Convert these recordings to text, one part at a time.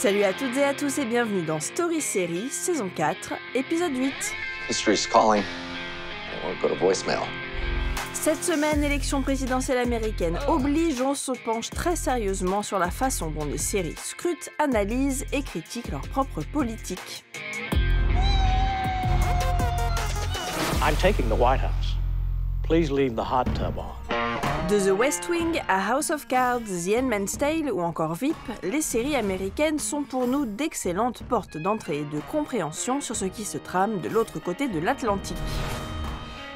Salut à toutes et à tous et bienvenue dans Story Série, saison 4, épisode 8. History's calling. I won't go to voicemail. Cette semaine, élection présidentielle américaine oblige, on se penche très sérieusement sur la façon dont les séries scrutent, analysent et critiquent leur propre politique. I'm taking the White House. Please leave the hot tub on. De The West Wing à House of Cards, The Handmaid's Tale ou encore VIP, les séries américaines sont pour nous d'excellentes portes d'entrée et de compréhension sur ce qui se trame de l'autre côté de l'Atlantique.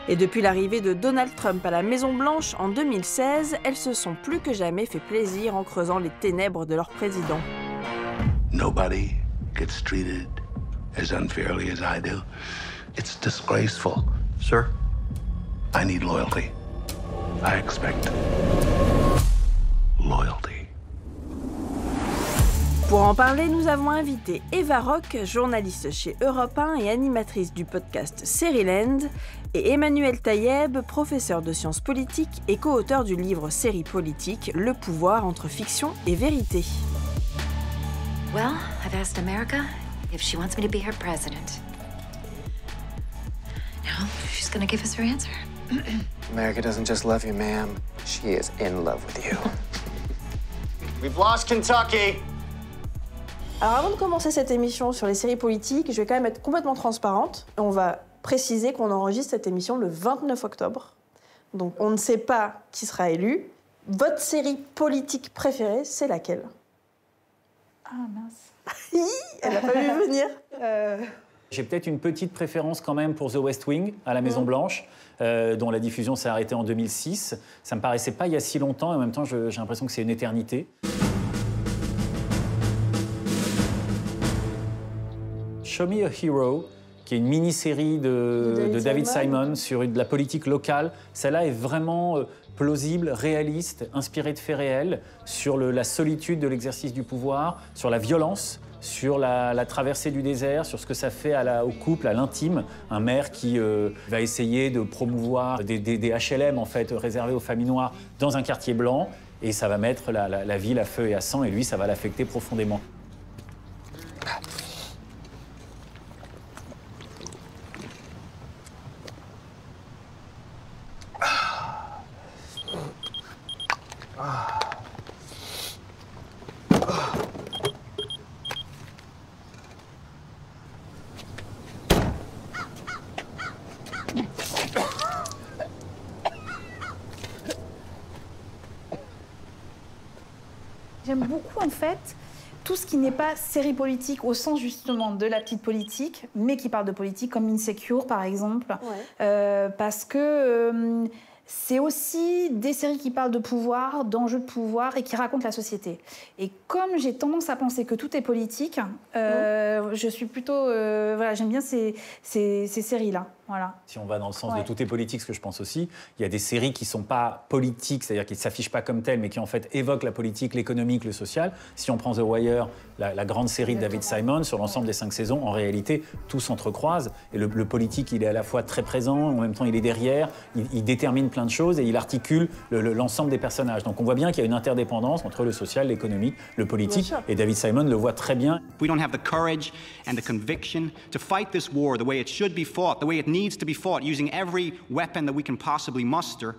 Et depuis l'arrivée de Donald Trump à la Maison-Blanche en 2016, elles se sont plus que jamais fait plaisir en creusant les ténèbres de leur président. Nobody gets treated as unfairly as I do. It's disgraceful. Sir, I need loyalty. I expect loyalty. Pour en parler, nous avons invité Eva Rock, journaliste chez Europe 1 et animatrice du podcast Série-Land, et Emmanuel Taïeb, professeur de sciences politiques et co-auteur du livre Série politique, Le pouvoir entre fiction et vérité. Well, I've asked America if she wants me to be her president. Now, she's gonna give us her answer. America doesn't just love you, ma'am. She is in love with you. We've lost Kentucky. Alors avant de commencer cette émission sur les séries politiques, je vais quand même être complètement transparente. On va préciser qu'on enregistre cette émission le 29 octobre. Donc on ne sait pas qui sera élu. Votre série politique préférée, c'est laquelle? Ah mince. Elle n'a pas vu venir. J'ai peut-être une petite préférence quand même pour The West Wing à la Maison-Blanche, dont la diffusion s'est arrêtée en 2006. Ça me paraissait pas il y a si longtemps et en même temps j'ai l'impression que c'est une éternité. Show Me a Hero, qui est une mini-série de David Simon sur de la politique locale. Celle-là est vraiment plausible, réaliste, inspirée de faits réels, sur la solitude de l'exercice du pouvoir, sur la violence, sur la traversée du désert, sur ce que ça fait au couple, à l'intime. Un maire qui va essayer de promouvoir des HLM en fait, réservés aux familles noires dans un quartier blanc, et ça va mettre la ville à feu et à sang, et lui, ça va l'affecter profondément. J'aime beaucoup en fait tout ce qui n'est pas série politique au sens justement de la petite politique, mais qui parle de politique comme Insecure par exemple, parce que c'est aussi des séries qui parlent de pouvoir, d'enjeux de pouvoir et qui racontent la société. Et comme j'ai tendance à penser que tout est politique, je suis plutôt, voilà, j'aime bien ces séries-là. Voilà. Si on va dans le sens de tout est politique, ce que je pense aussi, il y a des séries qui ne sont pas politiques, c'est-à-dire qui ne s'affichent pas comme telles, mais qui en fait évoquent la politique, l'économique, le social. Si on prend The Wire, la grande série de David Simon, sur l'ensemble des 5 saisons, en réalité, tout s'entrecroise. Et le politique, il est à la fois très présent, en même temps, il est derrière, il détermine plein de choses et il articule l'ensemble des personnages. Donc on voit bien qu'il y a une interdépendance entre le social, l'économique, le politique. Et David Simon le voit très bien. We don't have the courage and the conviction to fight this war the way it should be fought, the way it needs to be fought, using every weapon that we can possibly muster.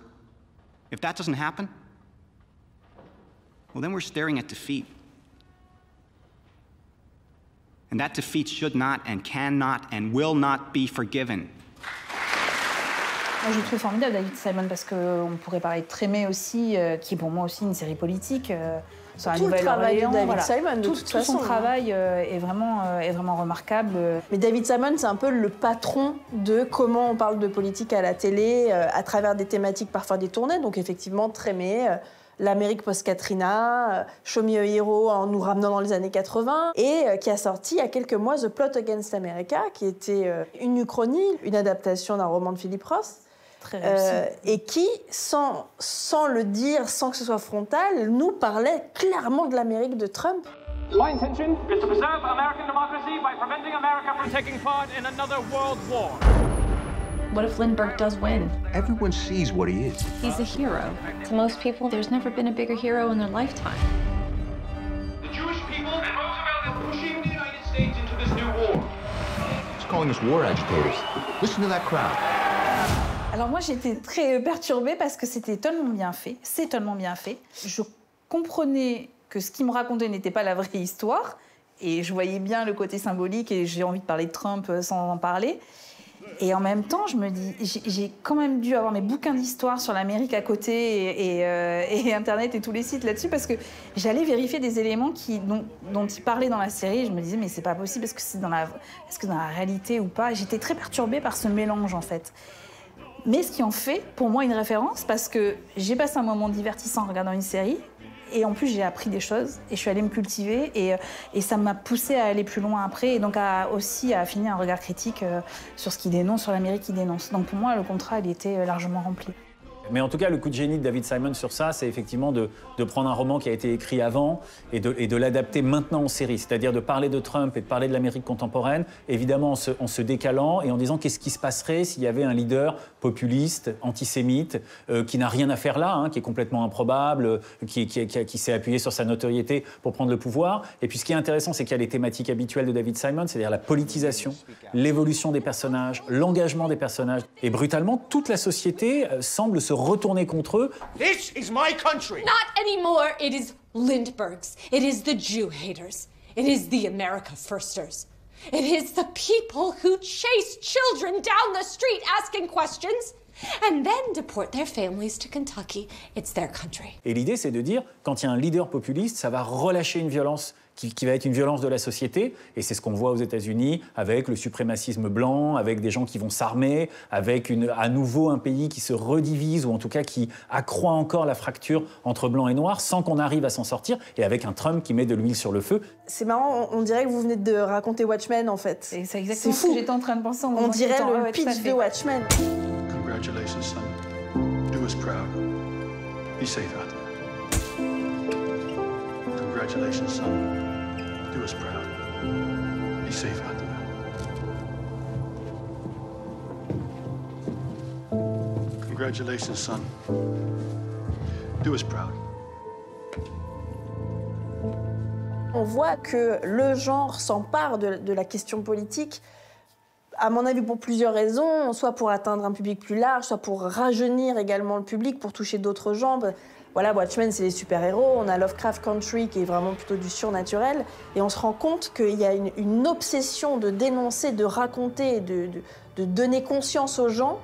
If that doesn't happen, well, then we're staring at defeat. And that defeat should not and cannot and will not be forgiven. Moi, je le trouve formidable, David Simon, parce qu'on pourrait parler de Trémé aussi, qui est pour moi aussi une série politique. Sur Tout le travail de David Simon, de toute façon. Tout son travail est vraiment remarquable. Mais David Simon, c'est un peu le patron de comment on parle de politique à la télé, à travers des thématiques parfois détournées. Donc effectivement, Trémé, l'Amérique post-Katrina, Show Me a Hero en nous ramenant dans les années 80, et qui a sorti il y a quelques mois The Plot Against America, qui était une uchronie, une adaptation d'un roman de Philip Roth. Et qui, sans le dire, sans que ce soit frontal, nous parlait clairement de l'Amérique de Trump. My intention is to preserve American democracy by preventing America from taking part in another world war. What if Lindbergh does win? Everyone sees what he is. He's a hero. To most people, there's never been a bigger hero in their lifetime. The Jewish people and Roosevelt calling us war agitators. Listen to that crowd. Alors moi, j'étais très perturbée parce que c'était tellement bien fait. C'est tellement bien fait. Je comprenais que ce qu'il me racontait n'était pas la vraie histoire. Et je voyais bien le côté symbolique et j'ai envie de parler de Trump sans en parler. Et en même temps, je me dis, j'ai quand même dû avoir mes bouquins d'histoire sur l'Amérique à côté et Internet et tous les sites là-dessus parce que j'allais vérifier des éléments dont il parlait dans la série. Et je me disais, mais c'est pas possible, est-ce que dans la réalité ou pas? J'étais très perturbée par ce mélange, en fait. Mais ce qui en fait, pour moi, une référence, parce que j'ai passé un moment divertissant en regardant une série, et en plus, j'ai appris des choses, et je suis allée me cultiver, et ça m'a poussée à aller plus loin après, et donc aussi à affiner un regard critique sur ce qu'il dénonce, sur l'Amérique qu'il dénonce. Donc pour moi, le contrat, il était largement rempli. Mais en tout cas, le coup de génie de David Simon sur ça, c'est effectivement de prendre un roman qui a été écrit avant et de l'adapter maintenant en série. C'est-à-dire de parler de Trump et de parler de l'Amérique contemporaine, évidemment en se décalant et en disant qu'est-ce qui se passerait s'il y avait un leader populiste, antisémite, qui n'a rien à faire là, hein, qui est complètement improbable, qui s'est appuyé sur sa notoriété pour prendre le pouvoir. Et puis ce qui est intéressant, c'est qu'il y a les thématiques habituelles de David Simon, c'est-à-dire la politisation, l'évolution des personnages, l'engagement des personnages. Et brutalement, toute la société semble se retourner contre eux. This is my country. Not anymore. It is Lindbergh's. It is the Jew haters. It is the America firsters. It is the people who chase children down the street asking questions and then deport their families to Kentucky. It's their country. Et l'idée, c'est de dire, quand il y a un leader populiste, ça va relâcher une violence qui va être une violence de la société. Et c'est ce qu'on voit aux États-Unis avec le suprémacisme blanc, avec des gens qui vont s'armer, avec à nouveau un pays qui se redivise ou en tout cas qui accroît encore la fracture entre blanc et noir sans qu'on arrive à s'en sortir et avec un Trump qui met de l'huile sur le feu. C'est marrant, on dirait que vous venez de raconter Watchmen en fait. C'est exactement ce que j'étais en train de penser. On dirait le pitch de Watchmen. Congratulations, son. Do us proud. Be safe out there. Congratulations, son. Do us proud. Be safe out there. Congratulations, son. Do us proud. On voit que le genre s'empare de la question politique, à mon avis pour plusieurs raisons, soit pour atteindre un public plus large, soit pour rajeunir également le public, pour toucher d'autres gens. Voilà, Watchmen, c'est les super-héros. On a Lovecraft Country, qui est vraiment plutôt du surnaturel. Et on se rend compte qu'il y a une obsession de dénoncer, de raconter, de donner conscience aux gens,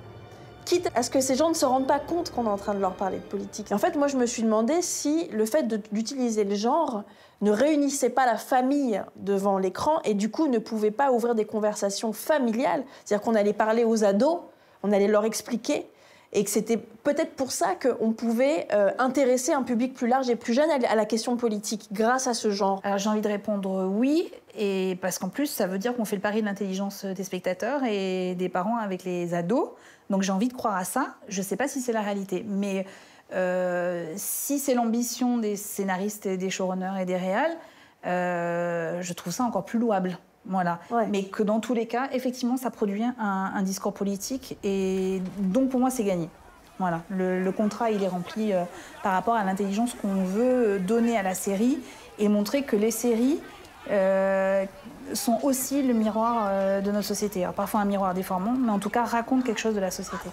quitte à ce que ces gens ne se rendent pas compte qu'on est en train de leur parler de politique. Et en fait, moi, je me suis demandé si le fait d'utiliser le genre ne réunissait pas la famille devant l'écran et du coup ne pouvait pas ouvrir des conversations familiales. C'est-à-dire qu'on allait parler aux ados, on allait leur expliquer, et que c'était peut-être pour ça qu'on pouvait intéresser un public plus large et plus jeune à la question politique, grâce à ce genre. Alors j'ai envie de répondre oui, et parce qu'en plus ça veut dire qu'on fait le pari de l'intelligence des spectateurs et des parents avec les ados, donc j'ai envie de croire à ça. Je ne sais pas si c'est la réalité, mais si c'est l'ambition des scénaristes et des showrunners et des réals, je trouve ça encore plus louable. Voilà. Ouais. Mais que dans tous les cas, effectivement, ça produit un discours politique et donc pour moi, c'est gagné. Voilà. Le contrat, il est rempli par rapport à l'intelligence qu'on veut donner à la série et montrer que les séries sont aussi le miroir de notre société. Alors, parfois un miroir déformant, mais en tout cas racontent quelque chose de la société.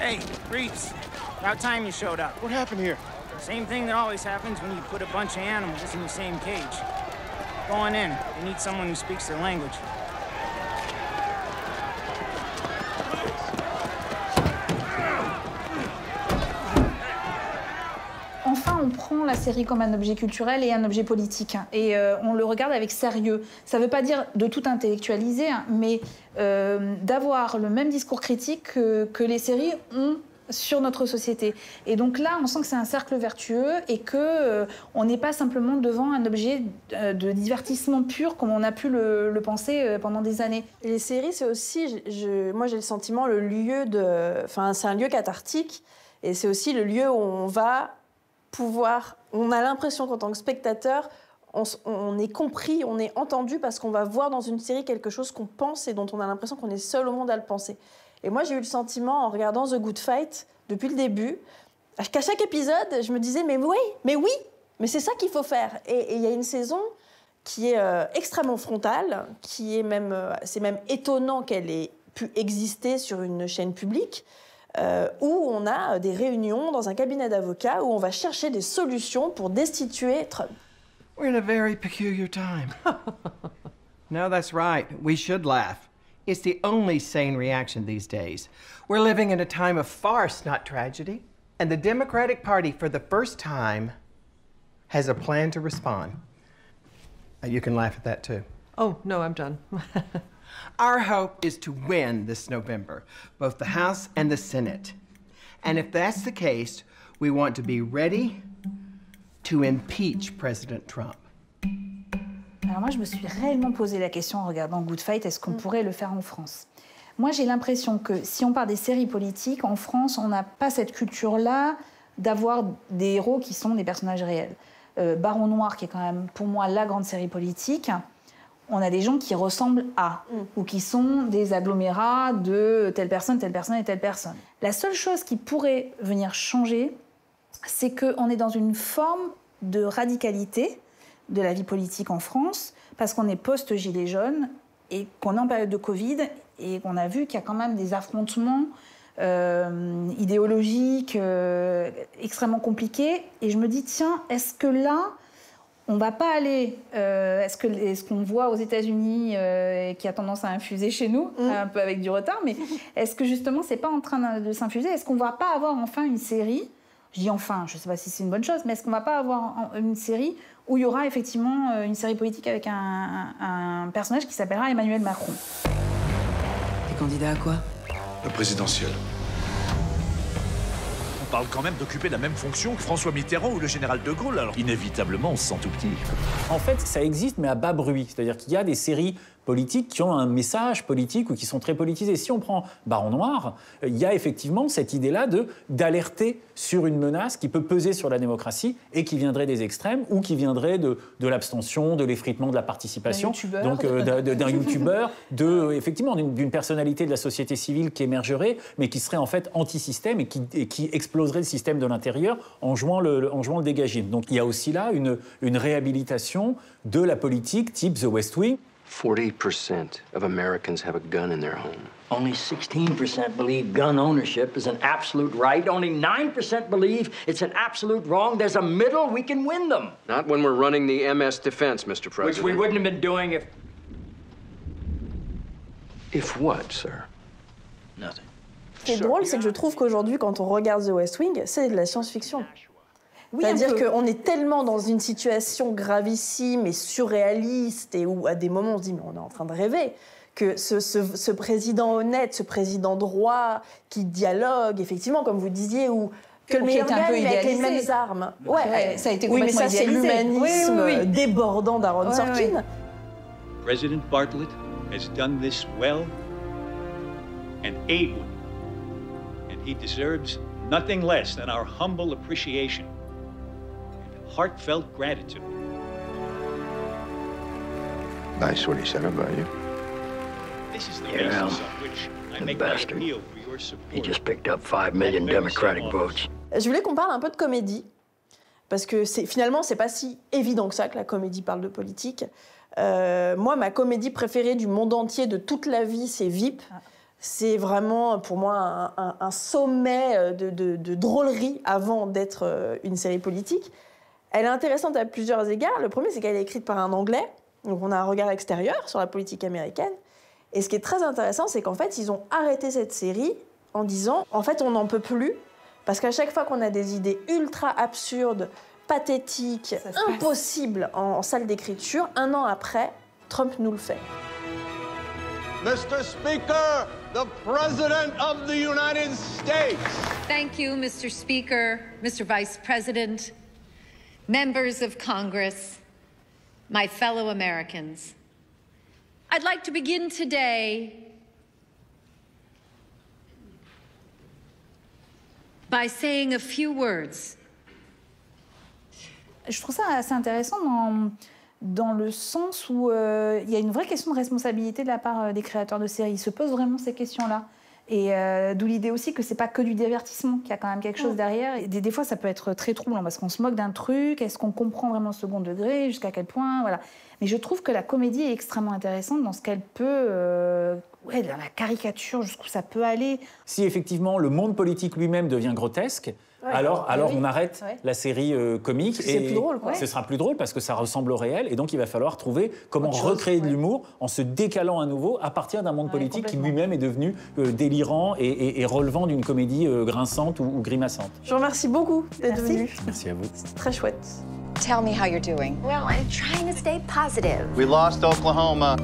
Hey, Reeves. About time you showed up. What happened here? Same thing that always happens when you put a bunch of animals in the same cage. Go on in. We need someone who speaks their language. Enfin, on prend la série comme un objet culturel et un objet politique. Et on le regarde avec sérieux. Ça ne veut pas dire de tout intellectualiser, mais d'avoir le même discours critique que les séries ont sur notre société. Et donc là, on sent que c'est un cercle vertueux et qu'on n'est pas simplement devant un objet de divertissement pur comme on a pu le penser pendant des années. Et les séries, c'est aussi, moi j'ai le sentiment, le lieu enfin, c'est un lieu cathartique et c'est aussi le lieu où on va pouvoir, on a l'impression qu'en tant que spectateur, on est compris, on est entendu parce qu'on va voir dans une série quelque chose qu'on pense et dont on a l'impression qu'on est seul au monde à le penser. Et moi, j'ai eu le sentiment, en regardant The Good Fight, depuis le début, qu'à chaque épisode, je me disais « mais oui, mais c'est ça qu'il faut faire ». Et il y a une saison qui est extrêmement frontale, qui est même, c'est même étonnant qu'elle ait pu exister sur une chaîne publique, où on a des réunions dans un cabinet d'avocats où on va chercher des solutions pour destituer Trump. We're in a very peculiar time. No, that's right. We should laugh. It's the only sane reaction these days. We're living in a time of farce, not tragedy. And the Democratic Party, for the first time, has a plan to respond. You can laugh at that, too. Oh, no, I'm done. Our hope is to win this November, both the House and the Senate. And if that's the case, we want to be ready to impeach President Trump. Alors moi, je me suis réellement posé la question en regardant Good Fight, est-ce qu'on pourrait le faire en France? Moi, j'ai l'impression que si on parle des séries politiques, en France, on n'a pas cette culture-là d'avoir des héros qui sont des personnages réels. Baron Noir, qui est quand même, pour moi, la grande série politique, on a des gens qui ressemblent à, ou qui sont des agglomérats de telle personne et telle personne. La seule chose qui pourrait venir changer, c'est qu'on est dans une forme de radicalité de la vie politique en France, parce qu'on est post-Gilets jaunes et qu'on est en période de Covid et qu'on a vu qu'il y a quand même des affrontements idéologiques extrêmement compliqués. Et je me dis, tiens, est-ce que là, on ne va pas aller... est-ce qu'on voit aux États-Unis qui a tendance à infuser chez nous, un peu avec du retard, mais est-ce que justement, c'est pas en train de s'infuser? Est-ce qu'on ne va pas avoir enfin une série, je dis enfin, je ne sais pas si c'est une bonne chose, mais est-ce qu'on ne va pas avoir une série où il y aura effectivement une série politique avec un personnage qui s'appellera Emmanuel Macron? T'es candidat à quoi? La présidentielle. On parle quand même d'occuper la même fonction que François Mitterrand ou le général de Gaulle, alors inévitablement on se sent tout petit. En fait, ça existe, mais à bas bruit. C'est-à-dire qu'il y a des séries politiques qui ont un message politique ou qui sont très politisées. Si on prend Baron Noir, il y a effectivement cette idée-là d'alerter sur une menace qui peut peser sur la démocratie et qui viendrait des extrêmes ou qui viendrait de l'abstention, de l'effritement de la participation, donc d'un youtubeur, effectivement d'une personnalité de la société civile qui émergerait, mais qui serait en fait anti-système et qui exploserait le système de l'intérieur en jouant le dégagiste. Donc il y a aussi là une réhabilitation de la politique type The West Wing. 40% of Americans have a gun in their home. Only 16% believe gun ownership is an absolute right. Only 9% believe it's an absolute wrong. There's a middle, we can win them. Not when we're running the MS defense, Mr. President. Which we wouldn't have been doing if... If what, sir? Nothing. Ce qui est drôle, c'est que je trouve qu'aujourd'hui, quand on regarde The West Wing, c'est de la science-fiction. Oui, c'est-à-dire qu'on est tellement dans une situation gravissime et surréaliste et où, à des moments, on se dit « mais on est en train de rêver », que ce président honnête, ce président droit, qui dialogue, effectivement, comme vous disiez, ou que le meilleur gagne avec les mêmes armes. Ouais, ça a été oui, mais complètement ça, c'est l'humanisme débordant d'Aaron Sorkin. President Bartlet has done this well and ably, and he deserves nothing less than our humble appreciation. Heartfelt gratitude. Nice what he said about you. This is the basis on which I make my appeal for your support. He just picked up 5 million Democratic votes. Je voulais qu'on parle un peu de comédie, parce que finalement, c'est pas si évident que ça que la comédie parle de politique. Moi, ma comédie préférée du monde entier, de toute la vie, c'est VIP. C'est vraiment, pour moi, un sommet de drôlerie avant d'être une série politique. Elle est intéressante à plusieurs égards. Le premier, c'est qu'elle est écrite par un Anglais, donc on a un regard extérieur sur la politique américaine. Et ce qui est très intéressant, c'est qu'en fait, ils ont arrêté cette série en disant « en fait, on n'en peut plus », parce qu'à chaque fois qu'on a des idées ultra absurdes, pathétiques, impossibles en salle d'écriture, un an après, Trump nous le fait. Mr. Speaker, the President of the United States. Thank you, Mr. Speaker, Mr. Vice President, members of Congress, my fellow Americans. I'd like to begin today by saying a few words. Je trouve ça assez intéressant dans le sens où il y a une vraie question de responsabilité de la part des créateurs de séries. Ils se posent vraiment ces questions-là. Et d'où l'idée aussi que c'est pas que du divertissement, qu'il y a quand même quelque chose derrière. Et des fois, ça peut être très troublant parce qu'on se moque d'un truc. Est-ce qu'on comprend vraiment le second degré? Jusqu'à quel point? Voilà. Mais je trouve que la comédie est extrêmement intéressante dans ce qu'elle peut... dans la caricature, jusqu'où ça peut aller. Si effectivement le monde politique lui-même devient grotesque, alors on arrête la série comique. C'est plus drôle, quoi. Ce sera plus drôle parce que ça ressemble au réel. Et donc il va falloir trouver comment recréer de l'humour en se décalant à nouveau à partir d'un monde politique qui lui-même est devenu délirant et relevant d'une comédie grinçante ou grimaçante. Je vous remercie beaucoup d'être venu. Merci à vous. C'est très chouette. Tell me how you're doing. Well, I'm trying to stay positive. We lost Oklahoma.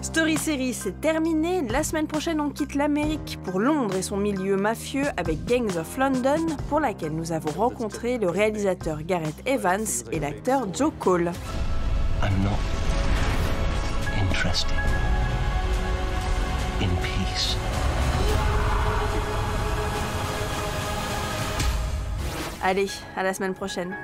Story Série, c'est terminé. La semaine prochaine, on quitte l'Amérique pour Londres et son milieu mafieux avec Gangs of London, pour laquelle nous avons rencontré le réalisateur Gareth Evans et l'acteur Joe Cole. I'm not interested in peace. Allez, à la semaine prochaine.